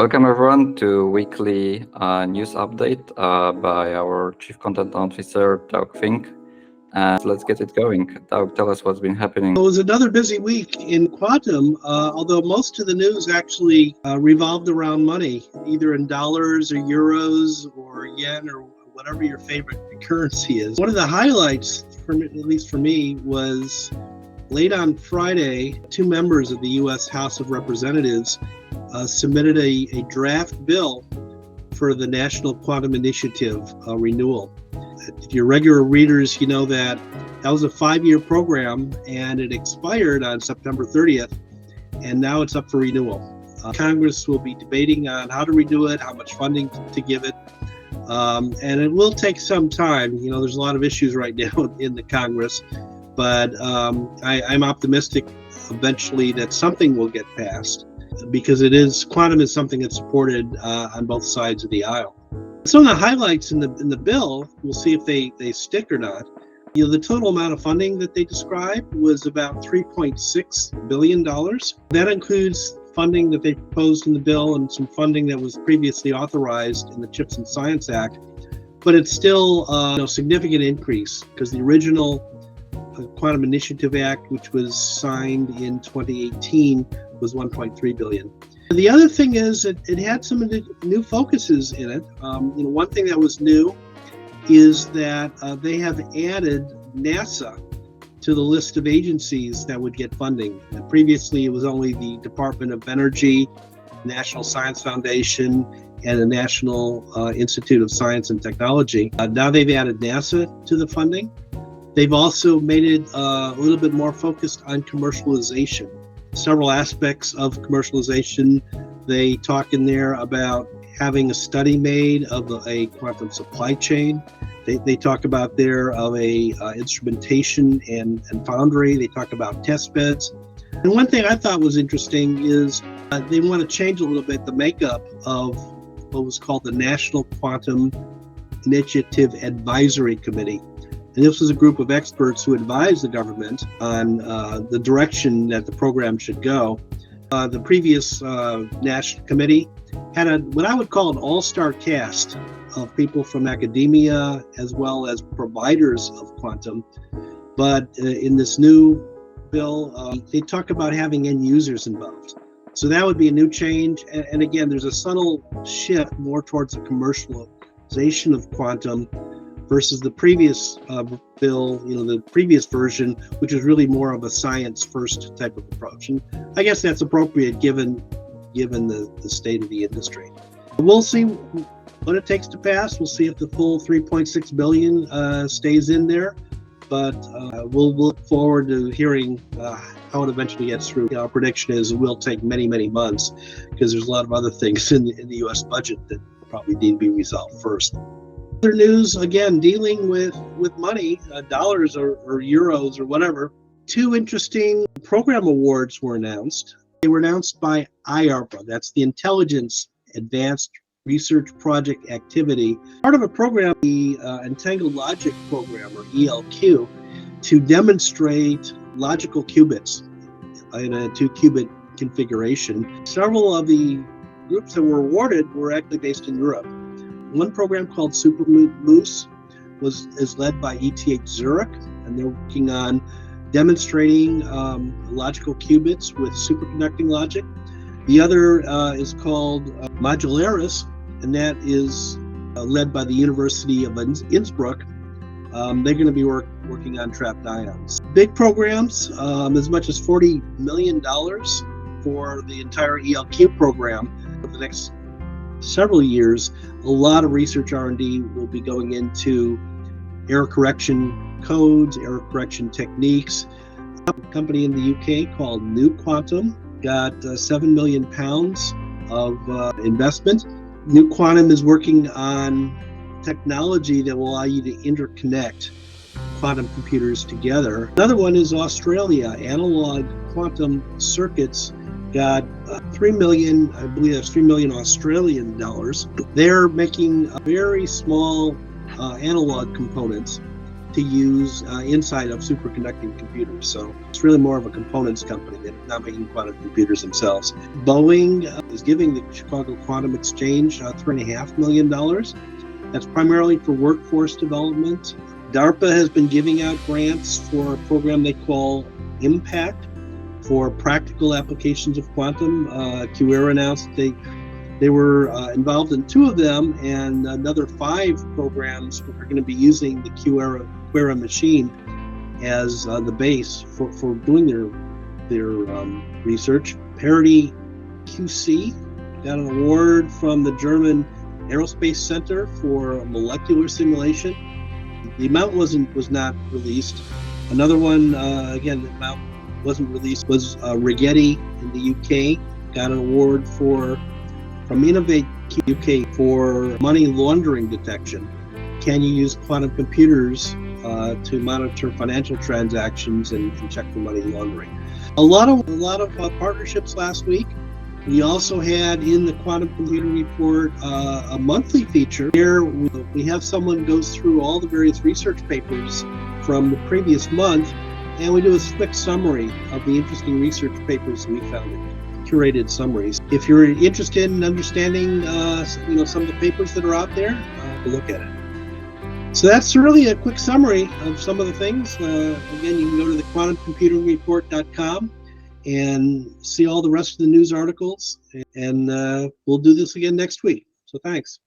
Welcome everyone to weekly news update by our Chief Content Officer, Doug Fink. And let's get it going. Doug, tell us what's been happening. It was another busy week in quantum, although most of the news actually revolved around money, either in dollars or euros or yen or whatever your favorite currency is. One of the highlights, at least for me, was late on Friday, two members of the U.S. House of Representatives submitted a draft bill for the National Quantum Initiative renewal. If you're regular readers, you know that was a 5-year program and it expired on September 30th, and now it's up for renewal. Congress will be debating on how to renew it, how much funding to give it, and it will take some time. You know, there's a lot of issues right now in the Congress, but I'm optimistic eventually that something will get passed, because quantum is something that's supported on both sides of the aisle. Some of the highlights in the bill, we'll see if they stick or not. You know, the total amount of funding that they described was about $3.6 billion. That includes funding that they proposed in the bill and some funding that was previously authorized in the CHIPS and Science Act. But it's still a significant increase, because the original Quantum Initiative Act, which was signed in 2018, was $1.3 billion. The other thing is that it had some new focuses in it. One thing that was new is that they have added NASA to the list of agencies that would get funding. And previously, it was only the Department of Energy, National Science Foundation, and the National Institute of Science and Technology. Now they've added NASA to the funding. They've also made it a little bit more focused on commercialization. Several aspects of commercialization. They talk in there about having a study made of a quantum supply chain. They talk about instrumentation and foundry. They talk about test beds. And one thing I thought was interesting is they want to change a little bit the makeup of what was called the National Quantum Initiative Advisory Committee. And this was a group of experts who advised the government on the direction that the program should go. The previous national committee had what I would call an all-star cast of people from academia as well as providers of quantum. But in this new bill, they talk about having end users involved. So that would be a new change. And again, there's a subtle shift more towards the commercialization of quantum versus the previous bill, the previous version, which is really more of a science-first type of approach. And I guess that's appropriate given the state of the industry. We'll see what it takes to pass. We'll see if the full $3.6 billion stays in there, but we'll look forward to hearing how it eventually gets through. Our prediction is it will take many, many months, because there's a lot of other things in the U.S. budget that probably need to be resolved first. Other news, again, dealing with money, dollars or euros or whatever. Two interesting program awards were announced. They were announced by IARPA, that's the Intelligence Advanced Research Project Activity, part of a program, the Entangled Logic Program, or ELQ, to demonstrate logical qubits in a 2-qubit configuration. Several of the groups that were awarded were actually based in Europe. One program called SuperMOOS is led by ETH Zurich, and they're working on demonstrating logical qubits with superconducting logic. The other is called Modularis, and that is led by the University of Innsbruck. They're going to be working on trapped ions. Big programs, as much as $40 million for the entire ELQ program for the next several years. A lot of research R&D will be going into error correction codes, error correction techniques. A company in the UK called New Quantum got £7 million of investment. New Quantum is working on technology that will allow you to interconnect quantum computers together. Another one is Australia. Analog Quantum Circuits got $3 million, I believe that's $3 million Australian dollars. They're making very small analog components to use inside of superconducting computers. So it's really more of a components company. They're not making quantum computers themselves. Boeing is giving the Chicago Quantum Exchange $3.5 million. That's primarily for workforce development. DARPA has been giving out grants for a program they call Impact for practical applications of quantum. QCR announced they were involved in 2 of them, and another 5 programs are going to be using the QCR machine as the base for doing their research. Parity QC got an award from the German Aerospace Center for molecular simulation. The amount was not released. Another one, again, the amount wasn't released, was Rigetti in the UK, got an award from Innovate UK for money laundering detection. Can you use quantum computers to monitor financial transactions and check for money laundering? A lot of partnerships last week. We also had in the Quantum Computer Report a monthly feature where we have someone goes through all the various research papers from the previous month, and we do a quick summary of the interesting research papers we found, curated summaries. If you're interested in understanding some of the papers that are out there, look at it. So that's really a quick summary of some of the things. Again, you can go to the quantumcomputingreport.com and see all the rest of the news articles, and we'll do this again next week. So thanks.